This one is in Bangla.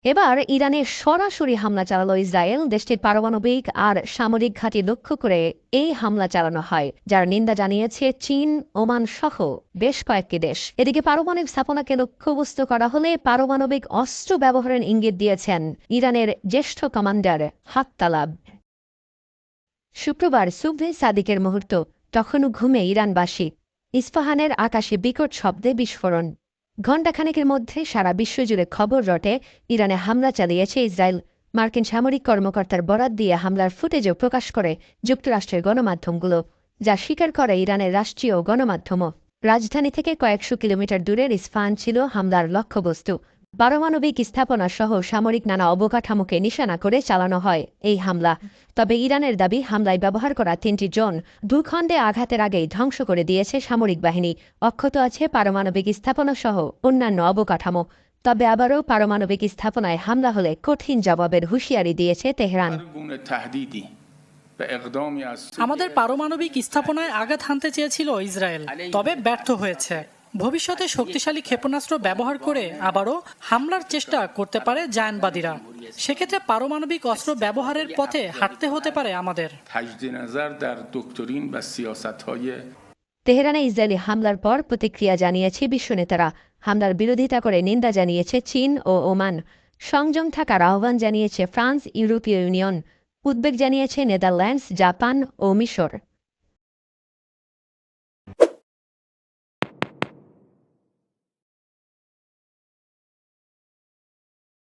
এবার ইরানে সরাসরি হামলা চালালো ইসরায়েল। দেশটির পারমাণবিক আর সামরিক ঘাঁটি লক্ষ্য করে এই হামলা চালানো হয়, যার নিন্দা জানিয়েছে চীন, ওমান সহ বেশ কয়েকটি দেশ। এদিকে পারমাণবিক স্থাপনাকে লক্ষ্যবস্তু করা হলে পারমাণবিক অস্ত্র ব্যবহারের ইঙ্গিত দিয়েছেন ইরানের জ্যেষ্ঠ কমান্ডার হাত্তালাব। শুক্রবার সুবহে সাদিকের মুহূর্ত, তখনও ঘুমে ইরানবাসী। ইস্পাহানের আকাশে বিকট শব্দে বিস্ফোরণ। ঘণ্টাখানেকের মধ্যে সারা বিশ্বজুড়ে খবর রটে ইরানে হামলা চালিয়েছে ইসরায়েল। মার্কিন সামরিক কর্মকর্তার বরাত দিয়ে হামলার ফুটেজও প্রকাশ করে যুক্তরাষ্ট্রের গণমাধ্যমগুলো, যা স্বীকার করে ইরানের রাষ্ট্রীয় গণমাধ্যমও। রাজধানী থেকে কয়েকশো কিলোমিটার দূরের ইস্পাহান ছিল হামলার লক্ষ্যবস্তু। পারমাণবিক স্থাপনা সহ সামরিক নানা অবকাঠামোকে নিশানা করে চালানো হয় এই হামলা। তবে ইরানের দাবি, হামলায় ব্যবহার করা ৩টি ড্রোন ভূখণ্ডে আঘাতের আগেই ধ্বংস করে দিয়েছে সামরিক বাহিনী। অক্ষত আছে পারমাণবিক স্থাপনা সহ অন্যান্য অবকাঠামো। তবে আবারও পারমাণবিক স্থাপনায় হামলা হলে কঠিন জবাবের হুঁশিয়ারি দিয়েছে তেহরান। আমাদের পারমাণবিক স্থাপনায় আঘাত হানতে চেয়েছিল ইসরায়েল, তবে ব্যর্থ হয়েছে। ভবিষ্যতে শক্তিশালী ক্ষেপণাস্ত্র ব্যবহার করে আবারও হামলার চেষ্টা করতে পারে জায়নবাদীরা। সেক্ষেত্রে পারমাণবিক অস্ত্র ব্যবহারের পথে হাঁটতে হতে পারে আমাদের। তেহরানে ইসরায়েলি হামলার পর প্রতিক্রিয়া জানিয়েছে বিশ্ব নেতারা। হামলার বিরোধিতা করে নিন্দা জানিয়েছে চীন ও ওমান। সংযম থাকার আহ্বান জানিয়েছে ফ্রান্স, ইউরোপীয় ইউনিয়ন। উদ্বেগ জানিয়েছে নেদারল্যান্ডস, জাপান ও মিশর।